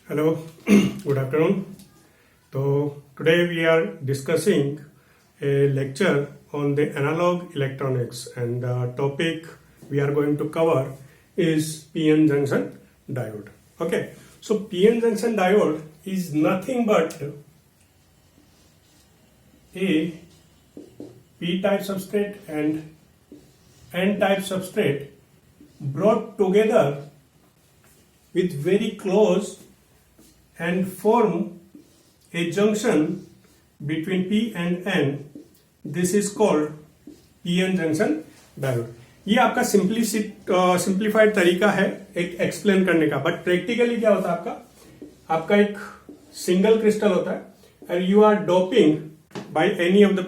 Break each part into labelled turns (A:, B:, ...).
A: Hello, good afternoon. So today we are discussing a lecture on the analog electronics, and the topic we are going to cover is PN junction diode. Okay, so PN junction diode is nothing but a P-type substrate and N-type substrate brought together with very close and form a junction between P and N. This is called PN junction diode. ये आपका simplified तरीका है एक explain करने का, but practically क्या होता है आपका एक सिंगल क्रिस्टल होता है and you are doping by any of the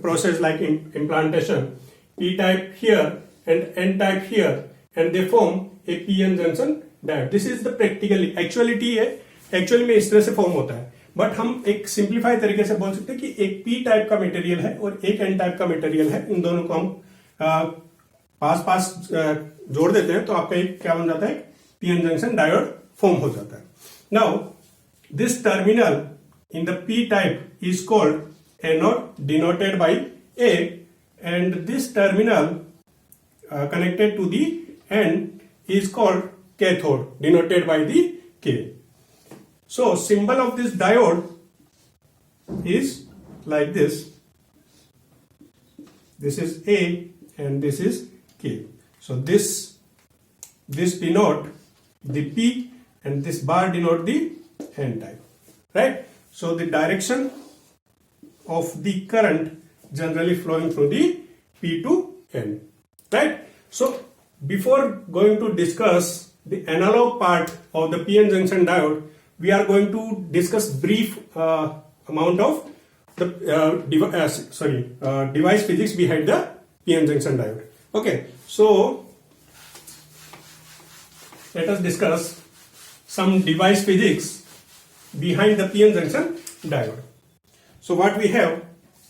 A: process like implantation, P-type here and N-type here, and they form a PN junction diode. This is the practically actuality है, actually में इस तरह से form होता है, but हम एक simplified तरीके से बोल सकते हैं कि एक P टाइप का मटेरियल है और एक N टाइप का मटेरियल है, इन दोनों को हम पास जोड़ देते हैं तो आपका एक क्या बन जाता है, PN जंक्शन डायोड फॉर्म हो जाता है. Now this terminal in the P type is called anode denoted by A, and this terminal connected to the N is called cathode denoted by the K. So symbol of this diode is like this. This is A and this is K. So this denote the P and this bar denote the N type, right? So the direction of the current generally flowing through the P to N, right? So before going to discuss the analog part of the PN junction diode, we are going to discuss brief amount of the device physics behind the PN junction diode. Okay, so let us discuss some device physics behind the PN junction diode. So what we have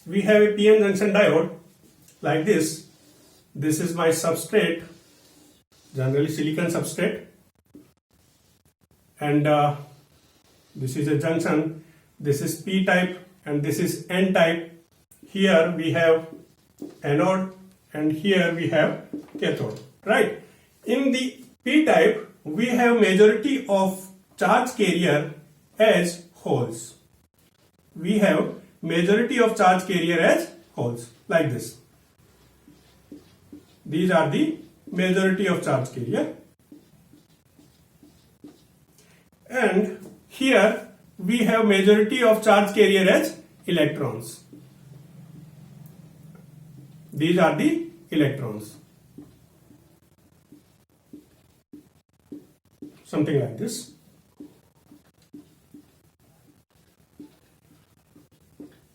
A: a PN junction diode like this. This is my substrate, generally silicon substrate, and this is a junction. This is P type and this is N type. Here we have anode and here we have cathode, right? In the P type we have majority of charge carrier as holes. We have majority of charge carrier as holes like this. These are the majority of charge carrier, and here we have majority of charge carrier as electrons. These are the electrons, something like this.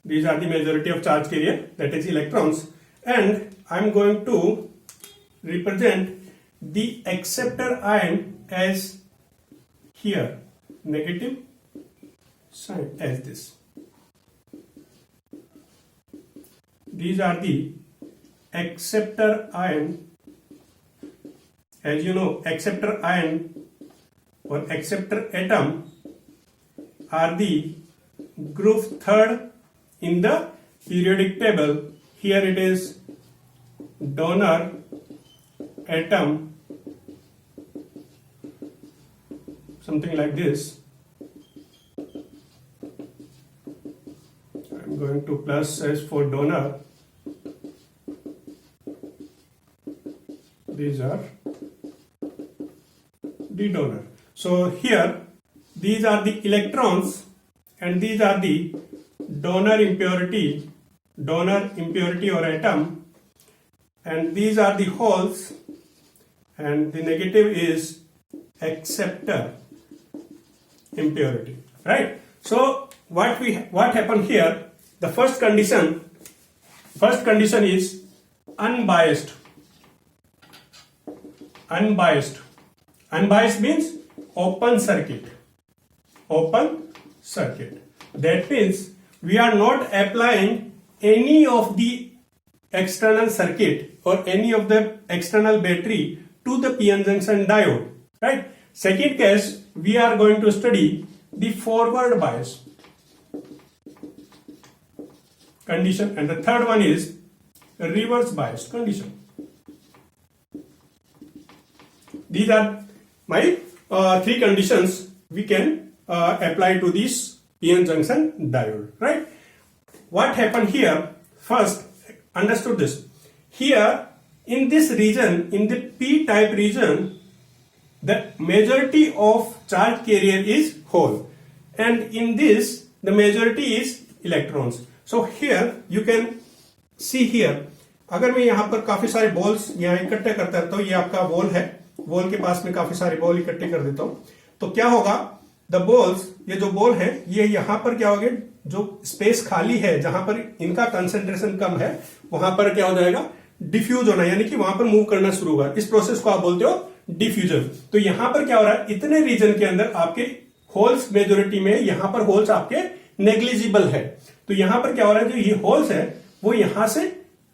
A: These are the majority of charge carrier, that is electrons, and I am going to represent the acceptor ion as here, negative sign as this. These are the acceptor ion. As you know, acceptor ion or acceptor atom are the group third in the periodic table. Here it is donor atom, something like this. I'm going to plus as for donor. These are the donor. So here these are the electrons and these are the donor impurity or atom, and these are the holes, and the negative is acceptor impurity, right? So what happened here, the first condition is unbiased. Unbiased means open circuit. That means we are not applying any of the external circuit or any of the external battery to the PN junction diode, right? Second case, we are going to study the forward bias condition, and the third one is reverse bias condition. These are my three conditions we can apply to this PN junction diode, right? What happened here? First, understood this. Here in this region, in the P type region, the majority of charge carrier is hole, and in this the majority is electrons. So here you can see here, अगर मैं यहाँ पर काफी सारे balls यहाँ इकट्ठे करता रहता हूँ, ये आपका बॉल है, बॉल के पास में काफी सारे बॉल इकट्ठे कर देता हूँ, तो क्या होगा, द बॉल्स, ये जो बॉल है ये यहाँ पर क्या होगा, जो स्पेस खाली है जहां पर इनका कंसेंट्रेशन कम है वहां पर क्या हो जाएगा, डिफ्यूज होना, यानी कि वहां पर मूव करना शुरू होगा। इस प्रोसेस को आप बोलते हो डिफ्यूजन। तो यहां पर क्या हो रहा है, इतने रीजन के अंदर आपके होल्स मेजोरिटी में, यहां पर होल्स आपके नेग्लिजिबल है। तो यहां पर क्या हो रहा है, जो ये होल्स है वो यहां से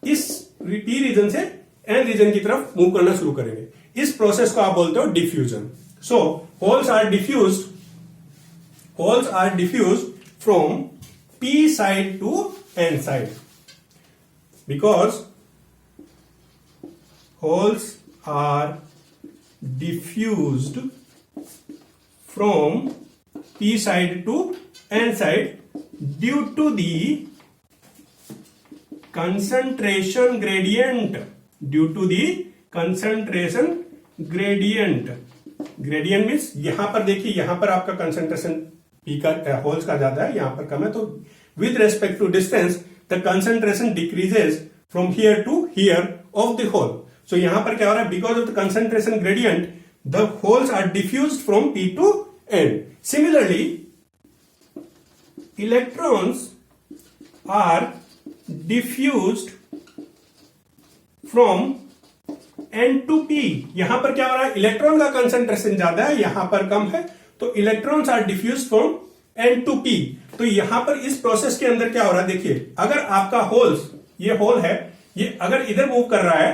A: इस पी रीजन से एन रीजन की तरफ मूव करना शुरू करेंगे। इस प्रोसेस को आप बोलते हो diffusion. So holes are diffused from P side to N side, because holes are diffused from P side to N side due to the concentration gradient. Due to the concentration gradient. Gradient means यहां पर देखिए, यहां पर आपका concentration P का holes का ज्यादा है, यहां पर कम है, तो with respect to distance the concentration decreases from here to here of the hole. So यहां पर क्या हो रहा है, because of the concentration gradient the holes are diffused from P to N. Similarly electrons are diffused from N to P. यहां पर क्या हो रहा है, इलेक्ट्रॉन का कंसेंट्रेशन ज्यादा है, यहां पर कम है, तो electrons are diffuse from N to P. तो यहां पर इस प्रोसेस के अंदर क्या हो रहा है, देखिए, अगर आपका होल्स, ये होल है, ये अगर इधर मूव कर रहा है,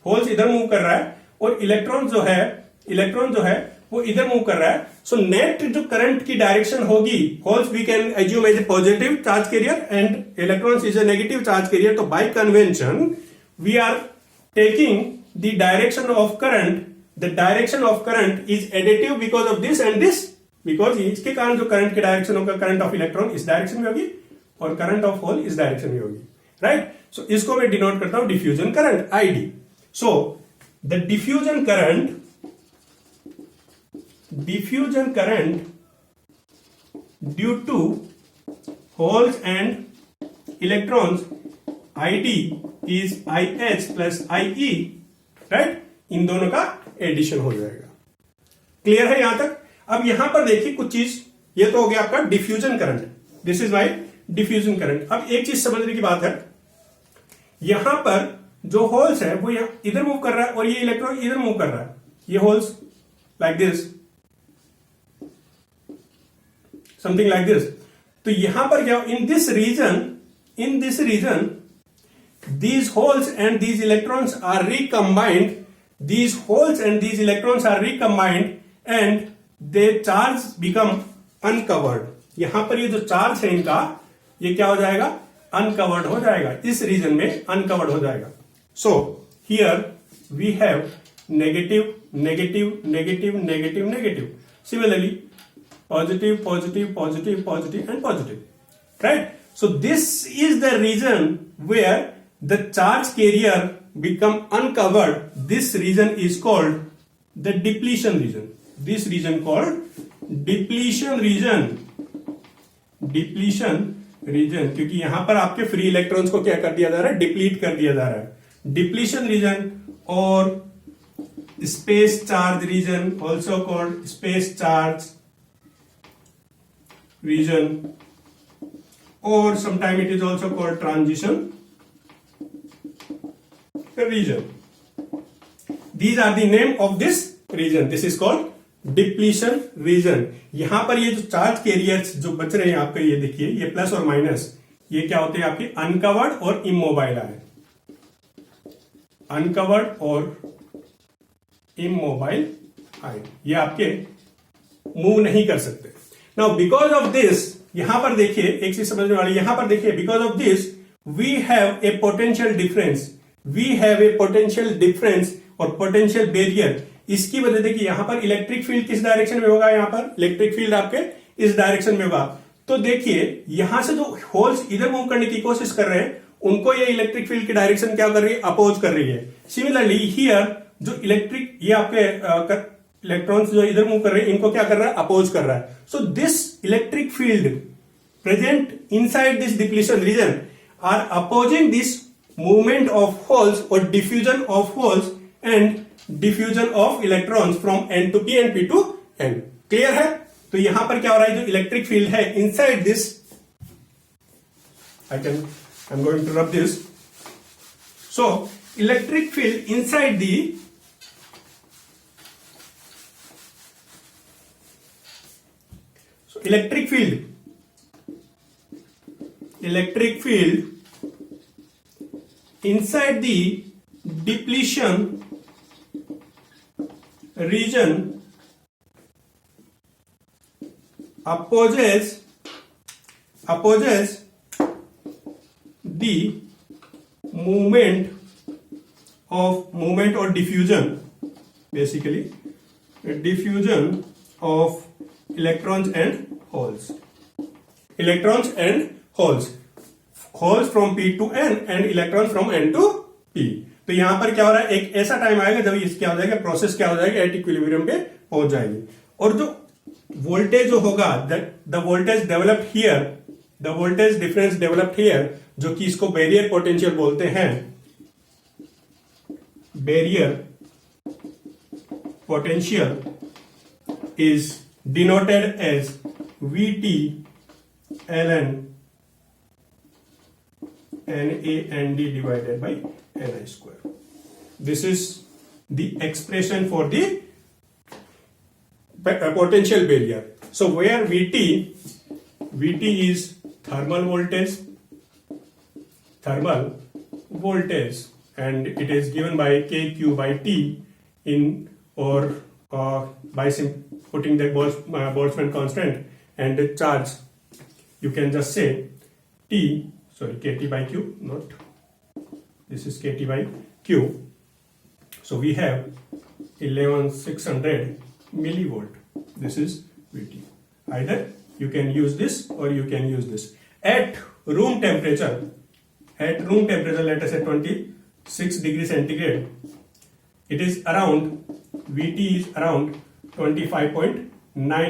A: होल्स इधर मूव कर रहा है, और इलेक्ट्रॉन जो है वो इधर मूव कर रहा है, सो नेट जो करंट की डायरेक्शन होगी, holes we can assume as a positive charge carrier and electrons is a negative charge carrier. तो by convention we are taking the direction of current, the direction of current is additive because of this and this, because इसके कारण जो current की direction होगा, current of electron इस direction में होगी और करंट ऑफ होल इस डायरेक्शन में होगी, राइट। सो इसको मैं डिनोट करता हूं diffusion current, ID. So the diffusion current due to holes and electrons, ID is IH plus IE, right. इन दोनों का एडिशन हो जाएगा। क्लियर है यहां तक? अब यहां पर देखिए कुछ चीज, ये तो हो गया आपका diffusion current, this is my diffusion current. अब एक चीज समझने की बात है, यहां पर जो होल्स है वो इधर मूव कर रहा है और ये इलेक्ट्रॉन इधर मूव कर रहा है, ये holes like this, something like this. तो यहां पर क्या, in this region these holes and these electrons are recombined, these holes and these electrons are recombined and their charge become uncovered। यहां पर ये जो चार्ज है इनका, ये क्या हो जाएगा, अनकवर्ड हो जाएगा, इस रीजन में अनकवर्ड हो जाएगा। So here we have negative negative negative negative negative, similarly positive positive positive positive and positive, right. So this is the region where the charge carrier become uncovered. This region is called the depletion region. This region called depletion region, क्योंकि यहां पर आपके free electrons को क्या कर दिया जा रहा है, डिप्लीट कर दिया जा रहा है। डिप्लीशन रीजन और space charge region, also called space charge region, or sometime it is also called transition region. These are the name of this region. This is called depletion region. यहां पर ये जो चार्ज कैरियर्स जो बच रहे हैं आपके, ये देखिए, ये प्लस और माइनस, ये क्या होते हैं आपके अनकवर्ड और इमोबाइल आयन. अनकवर्ड और इमोबाइल आयन ये आपके मूव नहीं कर सकते. नाउ बिकॉज ऑफ दिस, यहां पर देखिए एक चीज समझने वाली, यहां पर देखिए because of this we have a potential difference, we have a potential difference और पोटेंशियल बैरियर। इसकी वजह देखिए यहां पर इलेक्ट्रिक फील्ड किस डायरेक्शन में होगा, यहां पर इलेक्ट्रिक फील्ड आपके इस डायरेक्शन में होगा। तो देखिए यहां से जो होल्स इधर मूव करने की कोशिश कर रहे हैं उनको ये इलेक्ट्रिक फील्ड की डायरेक्शन क्या कर रही है, अपोज कर रही है। सिमिलरली हियर जो इलेक्ट्रिक, ये आपके इलेक्ट्रॉन्स जो इधर मूव कर रहे हैं इनको क्या कर रहा है, अपोज कर रहा है। So this electric field present inside this depletion region are opposing this movement of holes और diffusion of holes and diffusion of electrons from N to P and P to N. Clear है? तो यहां पर क्या हो रहा है, जो इलेक्ट्रिक फील्ड है inside this, I'm going to rub this. So electric field inside the electric field inside the depletion region opposes the movement or diffusion, basically diffusion of electrons and holes from p to n and electrons from n to p। तो यहां पर क्या हो रहा है, एक ऐसा time आएगा जब इस क्या हो जाएगा, प्रोसेस क्या हो जाएगा, एट इक्विलिब्रियम पे पहुंच जाएगी। और जो वोल्टेज जो होगा, the voltage developed here, the voltage difference developed here, जो कि इसको बैरियर पोटेंशियल बोलते हैं, barrier potential is denoted as VT ln NAND divided by Ni square. This is the expression for the potential barrier. So where VT is thermal voltage and it is given by KQ by T in, or by putting the Boltzmann constant and the charge, you can just say KT by Q, not this is KT by Q. So we have 11600 millivolt. This is VT. Either you can use this or you can use this. At room temperature, let us say 26 degrees centigrade, it is around, VT is around 25.9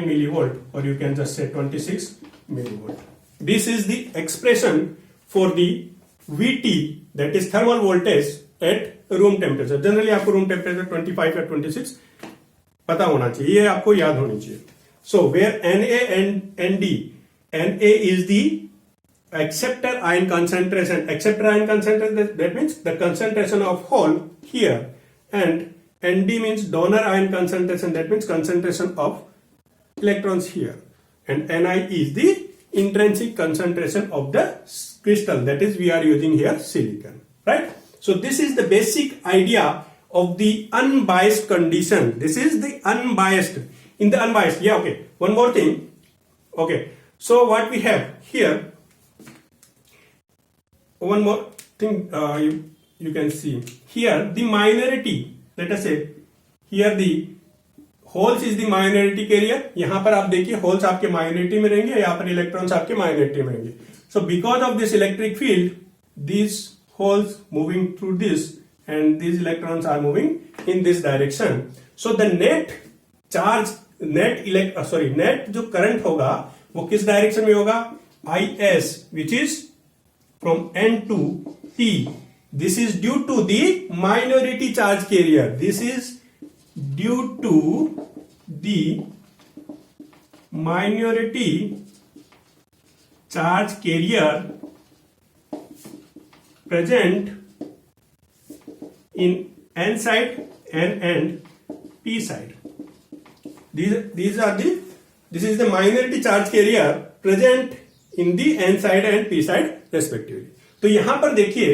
A: millivolt, or you can just say 26 millivolt. This is the expression for the VT, that is thermal voltage at room temperature. Generally आपको room temperature 25 या 26 पता होना चाहिए, ये आपको याद होनी चाहिए. So where Na and Nd, Na is the acceptor ion concentration. Acceptor ion concentration, that means the concentration of hole here, and Nd means donor ion concentration, that means concentration of electrons here, and Ni is the intrinsic concentration of the crystal, that is we are using here silicon, right? So this is the basic idea of the unbiased condition. This is the unbiased. In the unbiased, yeah, okay. One more thing. Okay. So what we have here, one more thing you can see here, the minority, let us say here the holes is the minority carrier. यहां पर आप देखिए holes आपके minority में रहेंगे, यहां पर electrons आपके माइनॉरिटी में रहेंगे. So because of this electric field, this holes moving through this and this electrons are moving in this direction. So the net charge, net जो करंट होगा वो किस डायरेक्शन में होगा, IS, which is from N to P. This is due to the minority charge carrier. This is due to the minority charge carrier present in N side and P side. This is the minority charge carrier present in the N side and P side respectively. तो यहां पर देखिए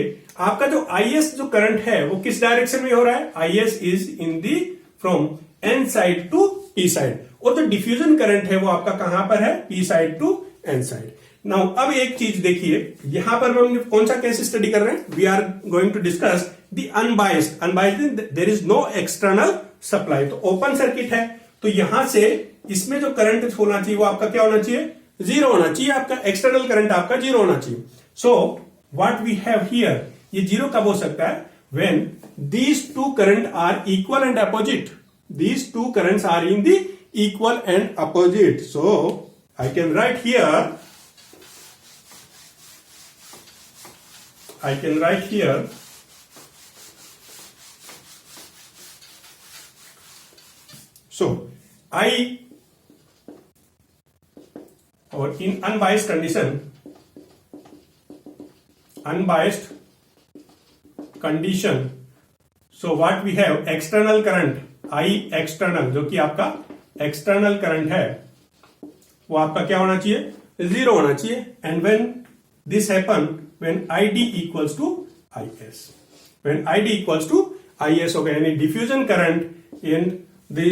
A: आपका जो IS जो current है वो किस डायरेक्शन में हो रहा है, IS is in the from N side to P side, और जो डिफ्यूजन करंट है वो आपका कहां पर है, P side to N side. Now अब एक चीज देखिए, यहां पर हम कौन सा केस स्टडी कर रहे हैं, we are going to discuss the unbiased. Unbiased there is no external supply, तो ओपन सर्किट है, तो यहां से इसमें जो करंट होना चाहिए वो आपका क्या होना चाहिए, जीरो होना चाहिए, आपका एक्सटर्नल करंट आपका जीरो होना चाहिए। So what we have here, ये जीरो कब हो सकता है, when these two current are equal and opposite, these two currents are in the equal and opposite. So I can write here, I can write here so I, or in unbiased condition, so what we have, external current I external, जो कि आपका external current है वो आपका क्या होना चाहिए, zero होना चाहिए। and when this happen, when ID equals to IS, when ID equals to IS होगा, यानी diffusion current and the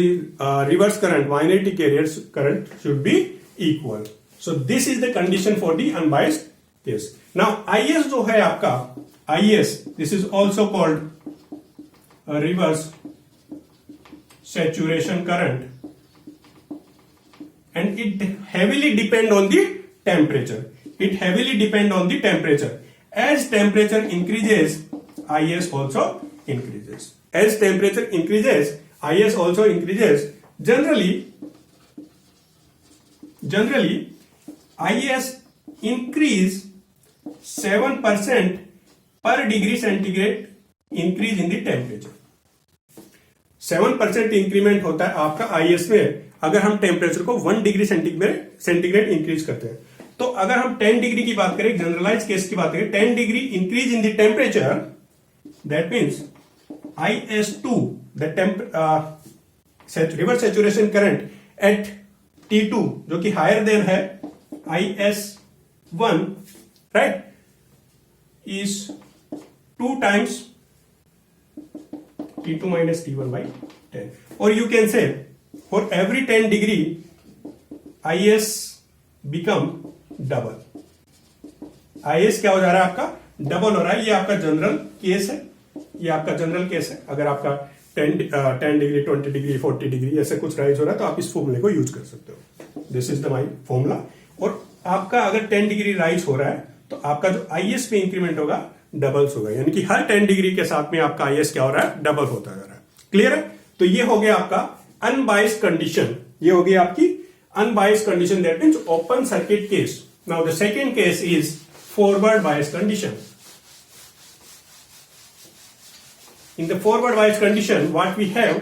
A: reverse current, magnetic carriers current should be equal. So this is the condition for the unbiased case. Now IS जो है आपका, IS, this is also called a reverse saturation current, and it heavily depend on the temperature. It heavily depend on the temperature. As temperature increases, IS also increases. As temperature increases, IS also increases. Generally, IS increase 7% per degree centigrade increase in the temperature. 7% increment होता है आपका IS में, अगर हम temperature को 1 degree centigrade increase करते हैं। तो अगर हम 10 डिग्री की बात करें, जनरलाइज केस की बात करें, 10 degree increase in the temperature, that means IS2, the reverse saturation current eight T2, जो कि हायर देन है IS1, right, is 2 times T2 minus T1 by 10, or you can say for every 10 degree IS become double. IS क्या हो जा रहा है आपका, double हो रहा है। ये आपका जनरल केस है, ये आपका जनरल केस है। अगर आपका 10 डिग्री, 20 डिग्री, 40 डिग्री ऐसे कुछ राइज हो रहा है तो आप इस फॉर्मूले को यूज कर सकते हो। This is the my formula. और आपका अगर 10 डिग्री राइज हो रहा है तो आपका जो IS पे इंक्रीमेंट होगा डबल्स होगा, यानी कि हर 10 डिग्री के साथ में आपका IS क्या हो रहा है, डबल होता जा रहा है। क्लियर है? तो ये हो गया आपका अनबायस्ड कंडीशन, ये हो गई आपकी unbiased condition, that means open circuit case. Now the second case is forward bias condition. In the forward bias condition, what we have,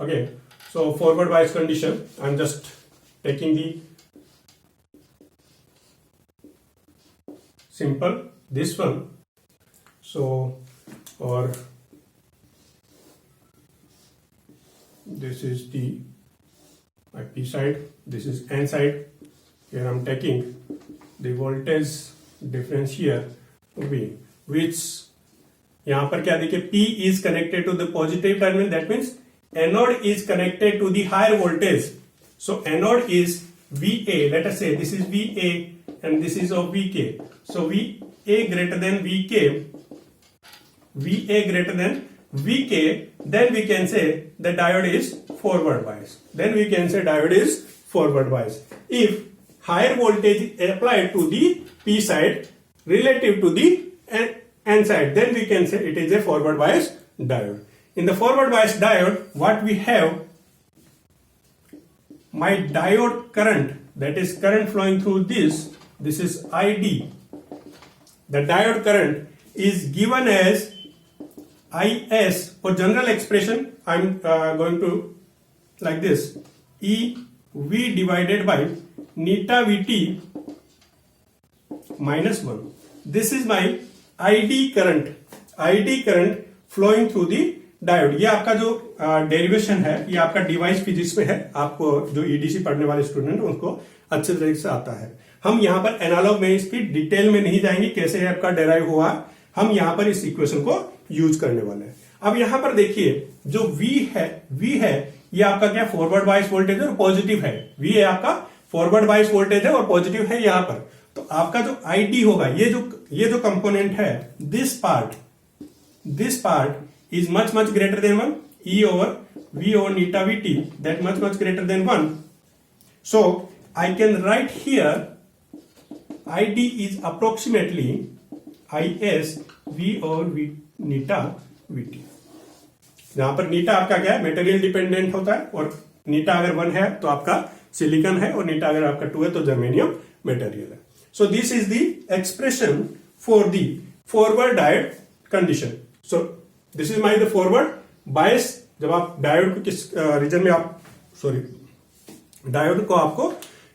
A: okay, so forward bias condition, I'm just taking the simple this one, so, or this is the P side, this is N side. Here I'm taking the voltage difference here V, which यहाँ पर क्या देखिए, P is connected to the positive terminal, that means anode is connected to the higher voltage. So anode is VA, let us say this is VA and this is of VK. So VA greater than VK, VA greater than VK, then we can say the diode is forward bias. Then we can say diode is forward bias. If higher voltage is applied to the P side relative to the N side, then we can say it is a forward bias diode. In the forward bias diode, what we have, my diode current, that is current flowing through this is ID. The diode current is given as IS, for general expression I'm going to like this, EV divided by neta VT minus 1. This is my ID current flowing through the diode. ये आपका जो derivation है, ये आपका device physics में है, आपको जो EDC पढ़ने वाले स्टूडेंट उनको अच्छे तरीके से आता है। हम यहाँ पर एनालॉग में इसकी डिटेल में नहीं जाएंगे, कैसे आपका डेराइव हुआ, हम यहाँ पर इस इक्वेशन को यूज करने वाले हैं। अब यहां पर देखिए जो V है ये आपका क्या फॉरवर्ड बायस वोल्टेज है और पॉजिटिव है। V है आपका फॉरवर्ड बायस वोल्टेज है और पॉजिटिव है यहां पर। तो आपका जो ID होगा, ये जो कंपोनेंट है, this part is much greater than 1, E over V over neta Vt, that much greater than 1. So I can write here ID is approximately Is V over V neta Vt. यहां पर नीटा आपका क्या है, material dependent होता है, और नीटा अगर 1 है तो आपका सिलिकॉन है, और नीटा अगर आपका 2 है तो जर्मेनियम मटेरियल है। So this is the expression for the forward diode condition. So this is my the forward bias. जब आप डायोड को किस रीजन में डायोड को आपको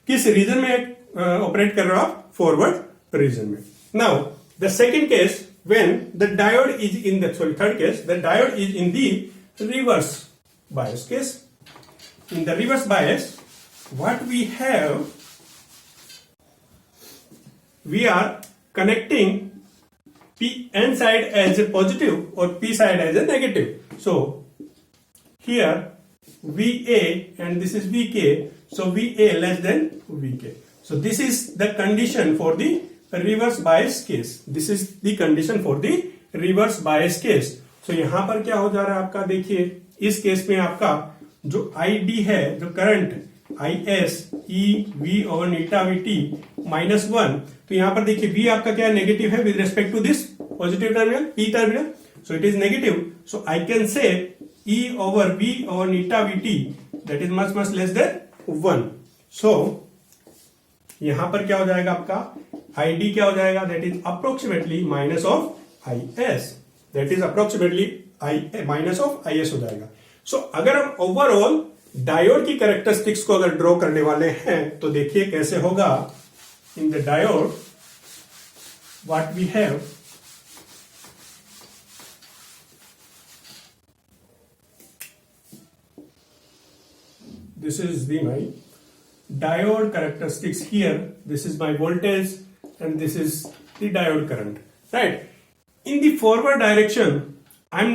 A: किस रीजन में ऑपरेट कर रहे हो आप, फॉरवर्ड रीजन में। Now the second case, when the diode is in the third case, the diode is in the reverse bias case. In the reverse bias, what we have, we are connecting N side as a positive or P side as a negative. So here VA and this is VK, so VA less than VK. So this is the condition for the reverse bias case. This is the condition for the reverse bias case. सो यहां पर क्या हो जा रहा है आपका, देखिए इस केस में आपका जो ID है, जो करंट IS E V और नीटा VT -1, तो यहां पर देखिए V आपका क्या नेगेटिव है with respect to this positive terminal, P terminal, so it is negative. So I can say E over V और नीटा VT that is much less than 1। सो यहां पर क्या हो जाएगा आपका, ID क्या हो जाएगा, that is approximately minus of IS, that is approximately minus of IS हो जाएगा। सो अगर हम ओवरऑल डायोड की कैरेक्टरिस्टिक्स को अगर ड्रॉ करने वाले हैं तो देखिए कैसे होगा। In the diode what we have, this is my diode characteristics here. This is my voltage and this is the diode current, right? In the forward direction, I'm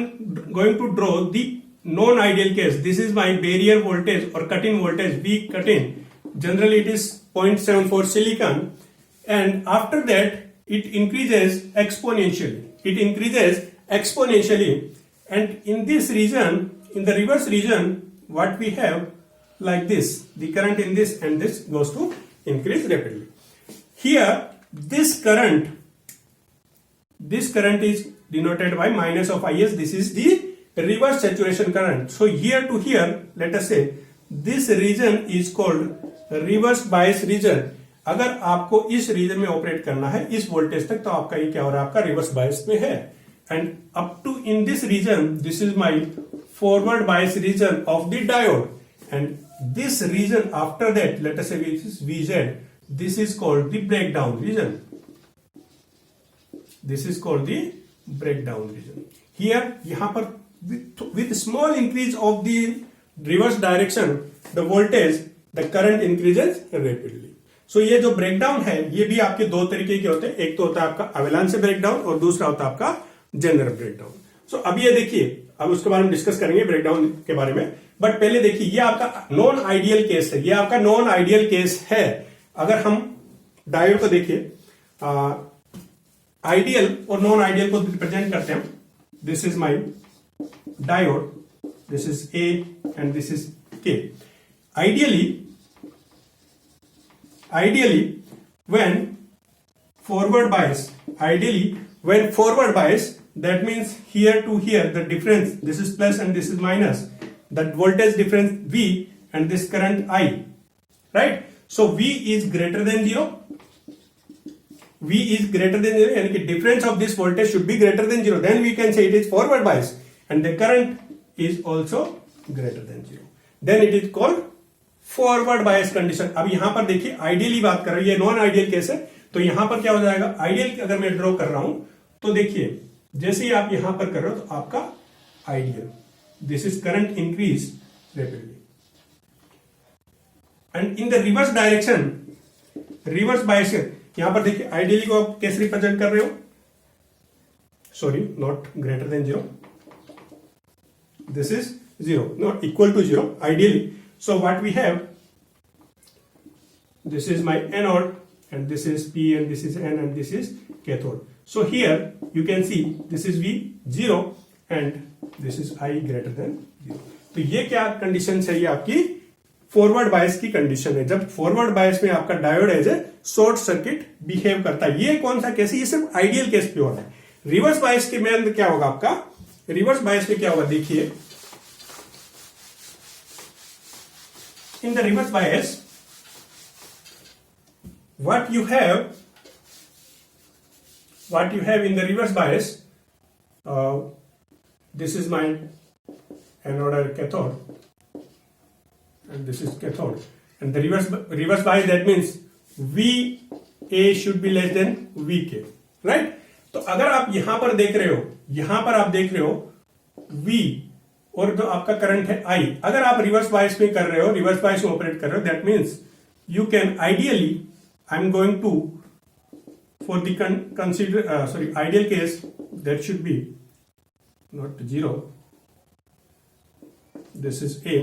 A: going to draw the non-ideal case. This is my barrier voltage or cut-in voltage, V cut-in. Generally it is 0.74 silicon, and after that it increases exponentially. It increases exponentially, and in this region, in the reverse region, what we have like this, the current in this and this goes to increase rapidly. Here this current is denoted by minus of IS. This is the reverse saturation current. So here to here, let us say this region is called reverse bias region. अगर आपको इस reason में operate करना है इस voltage तक, तो आपका ये क्या हो रहा है, आपका रिवर्स बायस में है। And up to in this region, this is my forward bias region of the diode, and this region after that, let us say this is VZ, this is called the breakdown region. This is called the breakdown region. Here yahan par with small increase of the reverse direction, the voltage, the current increases rapidly. So ये जो breakdown है ये भी आपके दो तरीके के होते हैं, एक तो होता है आपका अवेलांच ब्रेकडाउन और दूसरा होता है आपका जनरल ब्रेकडाउन। सो अब ये देखिए, अब उसके बारे में डिस्कस करेंगे ब्रेकडाउन के बारे में, बट पहले देखिए ये आपका नॉन आइडियल केस है। ये आपका नॉन आइडियल केस है। अगर हम डायोड को देखिए, आइडियल और नॉन आइडियल को रिप्रेजेंट करते हैं। This is my diode, this is A and this is के। Ideally, when forward bias, that means here to here, the difference, this is plus and this is minus, that voltage difference V and this current I, right? So V is greater than 0. V is greater than 0, and the difference of this voltage should be greater than 0. Then we can say it is forward bias, and the current is also greater than 0. Then it is called forward bias condition. अब यहां पर देखिए ideally बात कर रही है, ये non ideal case है, तो यहां पर क्या हो जाएगा, आइडियल अगर मैं ड्रॉ कर रहा हूं तो देखिए जैसे ही आप यहां पर कर रहे हो तो आपका ideal, this is current increase rapidly, and in the reverse direction, reverse bias, यहां पर देखिए आइडियली को आप कैसे रिप्रेजेंट कर रहे हो, sorry not greater than 0, this is 0, not equal to 0 ideally. So what we have, this is my anode and this is P and this is N and this is cathode. So here you can see this is V 0 and this is I greater than 0. तो ये क्या condition है, ये आपकी forward bias की condition है। जब forward bias में आपका diode as a short circuit behave करता है। ये कौन सा केस है, ये सिर्फ आइडियल केस पे हो रहा है। रिवर्स बायस के में अंदर क्या होगा आपका, रिवर्स बायस में क्या होगा देखिए, in the reverse bias what you have in the reverse bias, this is my anode or cathode and this is cathode, and the reverse bias, that means VA should be less than VK, right? तो अगर आप यहां पर देख रहे हो, यहां पर आप देख रहे हो V और जो आपका करंट है I, अगर आप रिवर्स बायस में कर रहे हो, रिवर्स बायस में ऑपरेट कर रहे हो, that means you can ideally, I'm going to, for the ideal case, that should be not 0. This is A,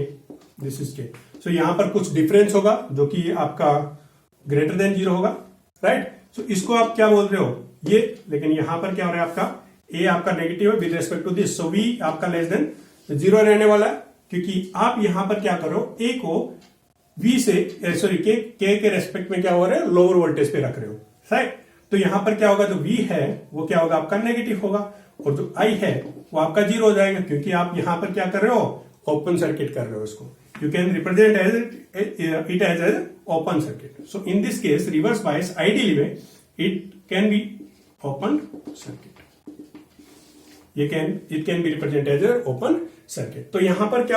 A: this is K. So यहां पर कुछ डिफरेंस होगा जो कि आपका ग्रेटर देन 0 होगा, राइट? सो इसको आप क्या बोल रहे हो, ये, लेकिन यहां पर क्या हो रहा है आपका A आपका नेगेटिव है with respect to this, so V आपका लेस देन 0 रहने वाला है, क्योंकि आप यहां पर क्या करो, A को V से K के रेस्पेक्ट में क्या हो रहा है, लोअर वोल्टेज पे रख रहे हो, राइट? तो यहां पर क्या होगा, जो V है वो क्या होगा आपका नेगेटिव होगा और जो I है वो आपका 0 हो जाएगा, क्योंकि आप यहां पर क्या कर रहे हो, ओपन सर्किट कर रहे हो इसको। You can represent it as open circuit. So in this case reverse bias ideally में it can be open circuit, it can be represent as open circuit. तो यहां पर क्या